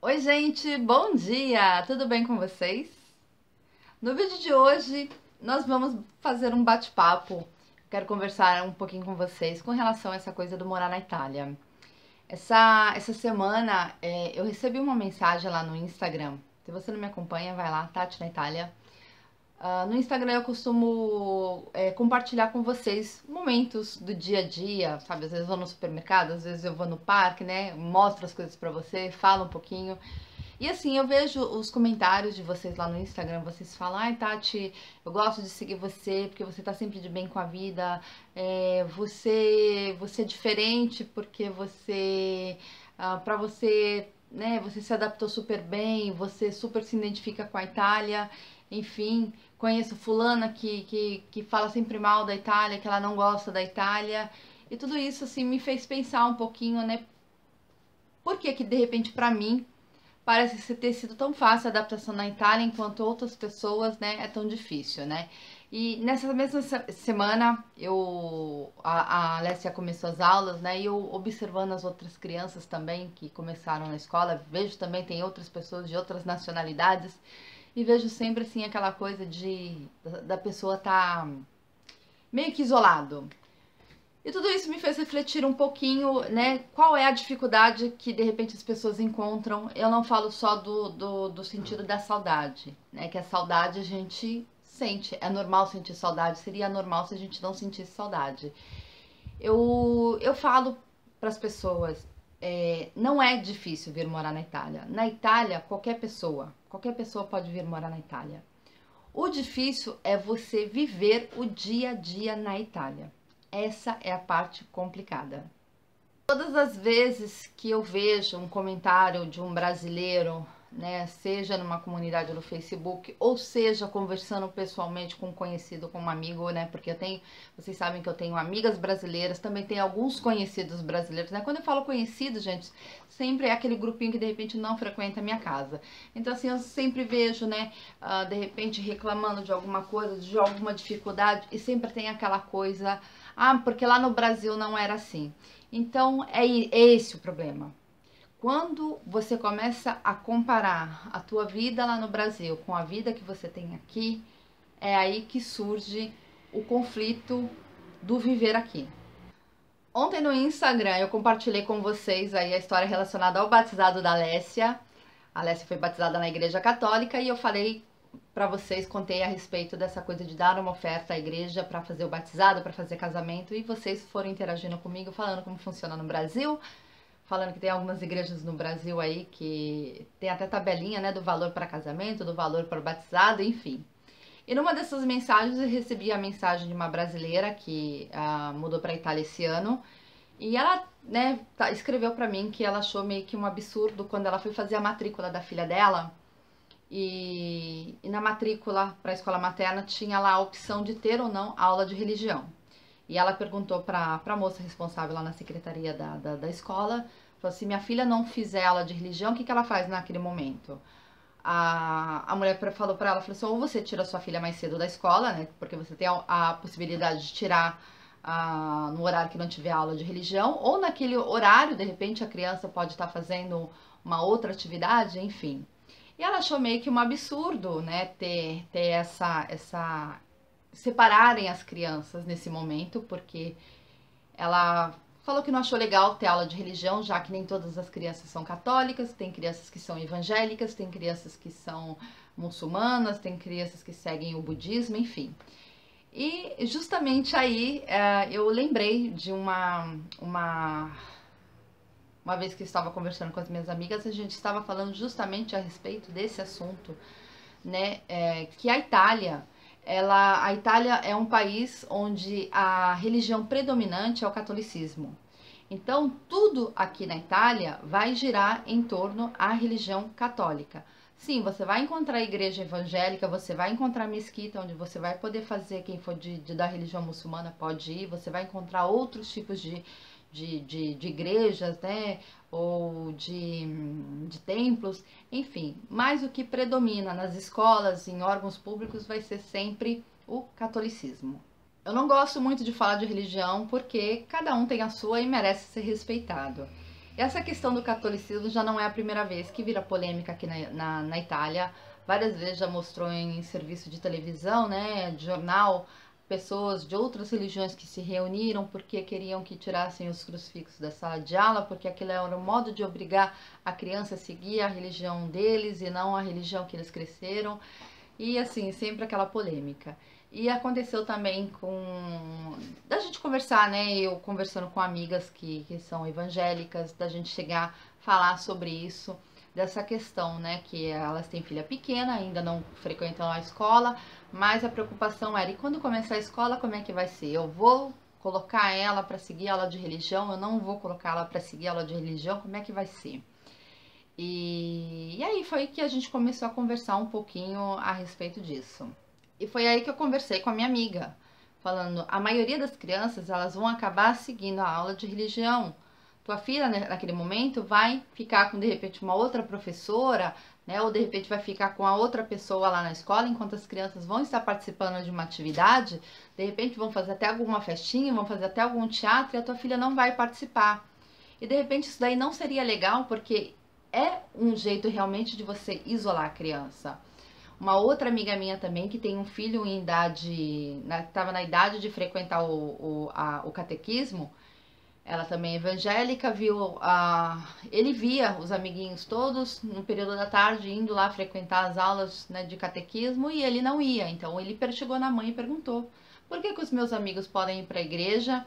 Oi, gente, bom dia! Tudo bem com vocês? No vídeo de hoje, nós vamos fazer um bate-papo. Quero conversar um pouquinho com vocês com relação a essa coisa do morar na Itália. Essa semana, eu recebi uma mensagem lá no Instagram. Se você não me acompanha, vai lá, Tati na Itália. No Instagram eu costumo compartilhar com vocês momentos do dia a dia, sabe? Às vezes eu vou no supermercado, às vezes eu vou no parque, né? Mostro as coisas pra você, falo um pouquinho. E assim, eu vejo os comentários de vocês lá no Instagram, vocês falam, ai Tati, eu gosto de seguir você, porque você tá sempre de bem com a vida, você é diferente porque pra você, né, você se adaptou super bem, você super se identifica com a Itália, enfim, conheço fulana que fala sempre mal da Itália, que ela não gosta da Itália, e tudo isso, assim, me fez pensar um pouquinho, né, por que que de repente pra mim parece ter sido tão fácil a adaptação na Itália, enquanto outras pessoas, né, é tão difícil, né? E nessa mesma semana, a Alessia começou as aulas, né? E eu observando as outras crianças também que começaram na escola, vejo também tem outras pessoas de outras nacionalidades e vejo sempre assim aquela coisa da pessoa tá meio que isolado. E tudo isso me fez refletir um pouquinho, né? Qual é a dificuldade que de repente as pessoas encontram? Eu não falo só do sentido da saudade, né? Que a saudade a gente sente, é normal sentir saudade, seria normal se a gente não sentisse saudade. Eu falo para as pessoas, não é difícil vir morar na Itália. Na Itália, qualquer pessoa pode vir morar na Itália. O difícil é você viver o dia a dia na Itália. Essa é a parte complicada. Todas as vezes que eu vejo um comentário de um brasileiro, né, seja numa comunidade no Facebook, ou seja conversando pessoalmente com um conhecido, com um amigo, né, porque vocês sabem que eu tenho amigas brasileiras, também tenho alguns conhecidos brasileiros, né, quando eu falo conhecidos, gente, sempre é aquele grupinho que de repente não frequenta a minha casa. Então, assim, eu sempre vejo, né, de repente reclamando de alguma coisa, de alguma dificuldade, e sempre tem aquela coisa, porque lá no Brasil não era assim. Então, é esse o problema. Quando você começa a comparar a tua vida lá no Brasil com a vida que você tem aqui, é aí que surge o conflito do viver aqui. Ontem no Instagram eu compartilhei com vocês aí a história relacionada ao batizado da Alessia. A Alessia foi batizada na Igreja Católica e eu falei para vocês, contei a respeito dessa coisa de dar uma oferta à igreja para fazer o batizado, para fazer casamento, e vocês foram interagindo comigo, falando como funciona no Brasil, falando que tem algumas igrejas no Brasil aí que tem até tabelinha, né, do valor para casamento, do valor para o batizado, enfim. E numa dessas mensagens eu recebi a mensagem de uma brasileira que mudou para a Itália esse ano, e ela, né, escreveu para mim que ela achou meio que um absurdo quando ela foi fazer a matrícula da filha dela. E na matrícula para a escola materna tinha lá a opção de ter ou não aula de religião. E ela perguntou para a moça responsável lá na secretaria da escola, falou assim, minha filha não fizer aula de religião, o que ela faz naquele momento? A mulher falou para ela, falou assim, ou você tira sua filha mais cedo da escola, né, porque você tem a possibilidade de tirar no horário que não tiver aula de religião, ou naquele horário, de repente, a criança pode estar fazendo uma outra atividade, enfim. E ela achou meio que um absurdo, né, ter essa separarem as crianças nesse momento, porque ela falou que não achou legal ter aula de religião, já que nem todas as crianças são católicas, tem crianças que são evangélicas, tem crianças que são muçulmanas, tem crianças que seguem o budismo, enfim. E justamente aí eu lembrei de uma vez que eu estava conversando com as minhas amigas, a gente estava falando justamente a respeito desse assunto, né? Que a Itália, a Itália é um país onde a religião predominante é o catolicismo. Então, tudo aqui na Itália vai girar em torno à religião católica. Sim, você vai encontrar igreja evangélica, você vai encontrar mesquita, onde você vai poder fazer, quem for da religião muçulmana pode ir, você vai encontrar outros tipos de igrejas, né, ou de templos, enfim. Mas o que predomina nas escolas, em órgãos públicos, vai ser sempre o catolicismo. Eu não gosto muito de falar de religião porque cada um tem a sua e merece ser respeitado. Essa questão do catolicismo já não é a primeira vez que vira polêmica aqui na Itália. Várias vezes já mostrou em serviço de televisão, né, de jornal, pessoas de outras religiões que se reuniram porque queriam que tirassem os crucifixos da sala de aula, porque aquilo era um modo de obrigar a criança a seguir a religião deles e não a religião que eles cresceram. E assim, sempre aquela polêmica. E aconteceu também da gente conversar, né? Eu conversando com amigas que são evangélicas, da gente chegar a falar sobre isso, dessa questão, né? Que elas têm filha pequena, ainda não frequentam a escola, mas a preocupação era: e quando começar a escola, como é que vai ser? Eu vou colocar ela para seguir aula de religião? Eu não vou colocar ela para seguir aula de religião? Como é que vai ser? E aí foi que a gente começou a conversar um pouquinho a respeito disso. E foi aí que eu conversei com a minha amiga, falando: a maioria das crianças, elas vão acabar seguindo a aula de religião. Tua filha, né, naquele momento, vai ficar com, de repente, uma outra professora, né, ou de repente vai ficar com a outra pessoa lá na escola, enquanto as crianças vão estar participando de uma atividade, de repente vão fazer até alguma festinha, vão fazer até algum teatro, e a tua filha não vai participar. E de repente isso daí não seria legal, porque é um jeito realmente de você isolar a criança. Uma outra amiga minha também, que tem um filho em idade, estava na idade de frequentar o catequismo, ela também é evangélica, ele via os amiguinhos todos no período da tarde indo lá frequentar as aulas, né, de catequismo, e ele não ia. Então ele chegou na mãe e perguntou: por que os meus amigos podem ir para a igreja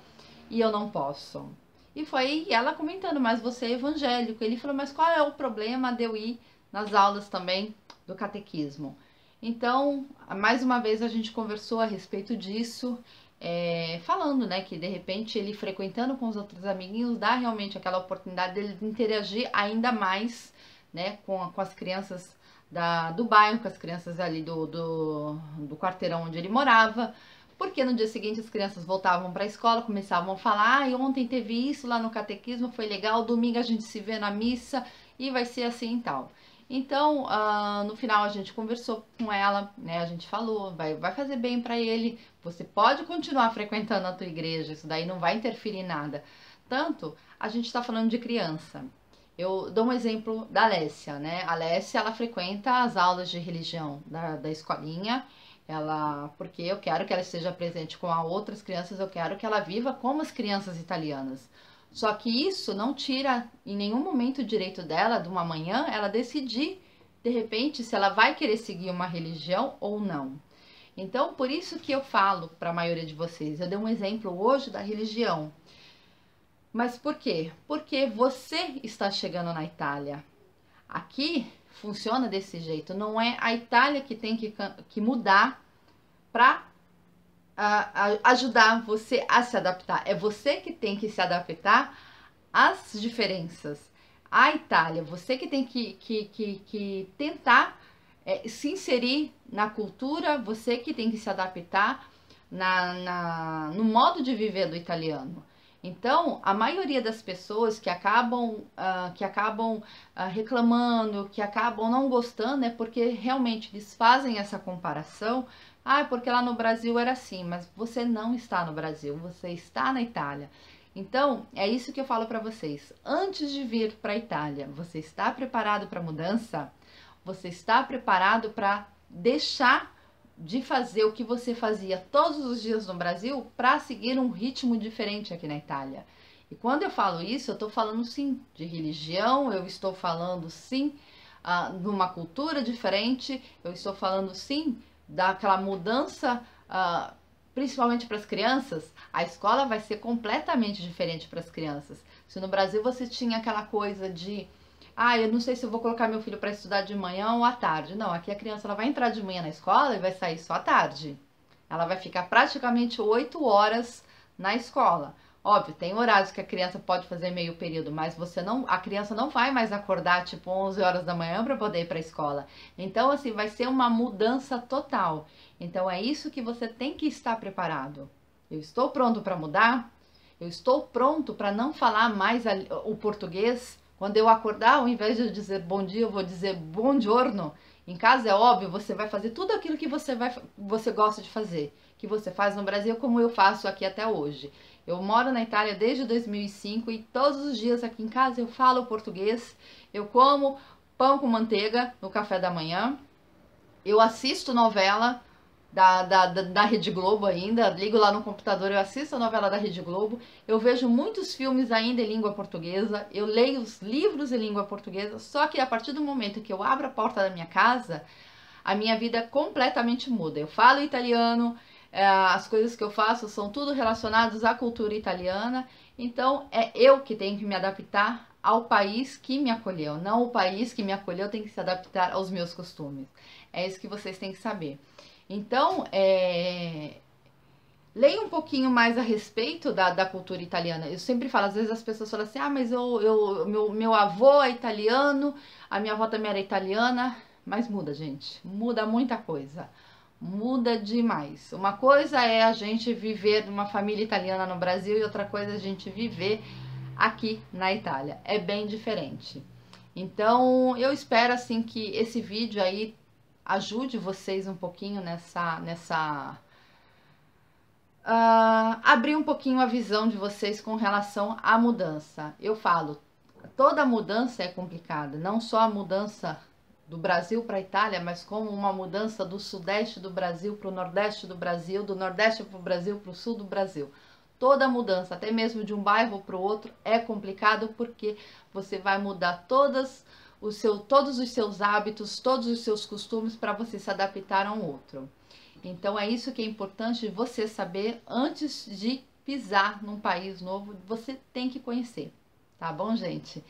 e eu não posso? E foi ela comentando: mas você é evangélico. Ele falou: mas qual é o problema de eu ir nas aulas também do catequismo? Então, mais uma vez a gente conversou a respeito disso, falando, né, que de repente ele frequentando com os outros amiguinhos dá realmente aquela oportunidade dele interagir ainda mais, né, com as crianças do bairro, com as crianças ali do quarteirão onde ele morava. Porque no dia seguinte as crianças voltavam para a escola, começavam a falar: ah, ontem teve isso lá no catequismo, foi legal, domingo a gente se vê na missa e vai ser assim e tal. Então, no final a gente conversou com ela, né? A gente falou: vai fazer bem para ele, você pode continuar frequentando a tua igreja, isso daí não vai interferir em nada. Tanto, a gente está falando de criança. Eu dou um exemplo da Alessia, né? A Alessia, ela frequenta as aulas de religião da escolinha, porque eu quero que ela esteja presente com as outras crianças, eu quero que ela viva como as crianças italianas. Só que isso não tira em nenhum momento o direito dela, de uma manhã, ela decidir, de repente, se ela vai querer seguir uma religião ou não. Então, por isso que eu falo para a maioria de vocês, eu dei um exemplo hoje da religião. Mas por quê? Porque você está chegando na Itália. Aqui funciona desse jeito, não é a Itália que tem que mudar para ajudar você a se adaptar. É você que tem que se adaptar às diferenças. A Itália, você que tem que tentar se inserir na cultura, você que tem que se adaptar no modo de viver do italiano. Então, a maioria das pessoas que acabam reclamando, que acabam não gostando, é porque realmente eles fazem essa comparação. Ah, porque lá no Brasil era assim, mas você não está no Brasil, você está na Itália. Então, é isso que eu falo para vocês. Antes de vir para a Itália, você está preparado para a mudança? Você está preparado para deixar de fazer o que você fazia todos os dias no Brasil para seguir um ritmo diferente aqui na Itália? E quando eu falo isso, eu estou falando sim de religião, eu estou falando sim de uma cultura diferente, eu estou falando sim daquela mudança, principalmente para as crianças. A escola vai ser completamente diferente para as crianças. Se no Brasil você tinha aquela coisa de: ah, eu não sei se eu vou colocar meu filho para estudar de manhã ou à tarde. Não, aqui a criança ela vai entrar de manhã na escola e vai sair só à tarde. Ela vai ficar praticamente 8 horas na escola. Óbvio, tem horários que a criança pode fazer meio período, mas a criança não vai mais acordar tipo 11 horas da manhã para poder ir para a escola. Então, assim, vai ser uma mudança total. Então, é isso que você tem que estar preparado. Eu estou pronto para mudar? Eu estou pronto para não falar mais o português? Quando eu acordar, ao invés de eu dizer bom dia, eu vou dizer buongiorno. Em casa, é óbvio, você vai fazer tudo aquilo que você gosta de fazer, que você faz no Brasil, como eu faço aqui até hoje. Eu moro na Itália desde 2005 e todos os dias aqui em casa eu falo português, eu como pão com manteiga no café da manhã, eu assisto novela da Rede Globo ainda, ligo lá no computador, eu assisto a novela da Rede Globo, eu vejo muitos filmes ainda em língua portuguesa, eu leio os livros em língua portuguesa, só que a partir do momento que eu abro a porta da minha casa, a minha vida completamente muda. Eu falo italiano, as coisas que eu faço são tudo relacionadas à cultura italiana, então é eu que tenho que me adaptar ao país que me acolheu, não o país que me acolheu tem que se adaptar aos meus costumes. É isso que vocês têm que saber. Então, leia um pouquinho mais a respeito da cultura italiana. Eu sempre falo, às vezes as pessoas falam assim, ah, mas meu avô é italiano, a minha avó também era italiana, mas muda, gente, muda muita coisa, muda demais. Uma coisa é a gente viver numa família italiana no Brasil e outra coisa é a gente viver aqui na Itália, é bem diferente. Então, eu espero assim que esse vídeo aí ajude vocês um pouquinho abrir um pouquinho a visão de vocês com relação à mudança. Eu falo, toda mudança é complicada, não só a mudança do Brasil para a Itália, mas como uma mudança do sudeste do Brasil para o nordeste do Brasil, do nordeste para o Brasil para o sul do Brasil. Toda mudança, até mesmo de um bairro para o outro, é complicado porque você vai mudar todos os seus hábitos, todos os seus costumes para você se adaptar a um outro. Então é isso que é importante você saber antes de pisar num país novo, você tem que conhecer, tá bom, gente?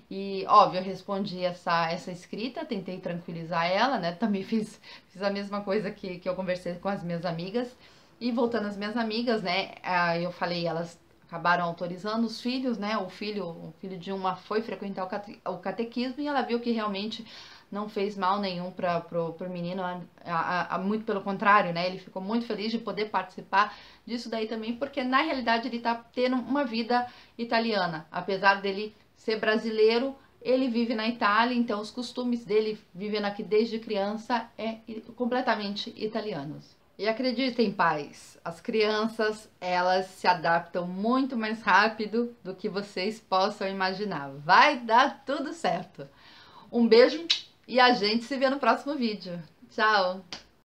E óbvio, eu respondi essa inscrita, tentei tranquilizar ela, né? Também fiz a mesma coisa que eu conversei com as minhas amigas. E voltando às minhas amigas, né? Eu falei, elas acabaram autorizando os filhos, né? O filho de uma foi frequentar o catequismo e ela viu que realmente não fez mal nenhum para pro menino, muito pelo contrário, né? Ele ficou muito feliz de poder participar disso daí também, porque na realidade ele tá tendo uma vida italiana, apesar dele ser brasileiro, ele vive na Itália, então os costumes dele, vivendo aqui desde criança, é completamente italianos. E acreditem, pais, as crianças, elas se adaptam muito mais rápido do que vocês possam imaginar. Vai dar tudo certo. Um beijo e a gente se vê no próximo vídeo. Tchau!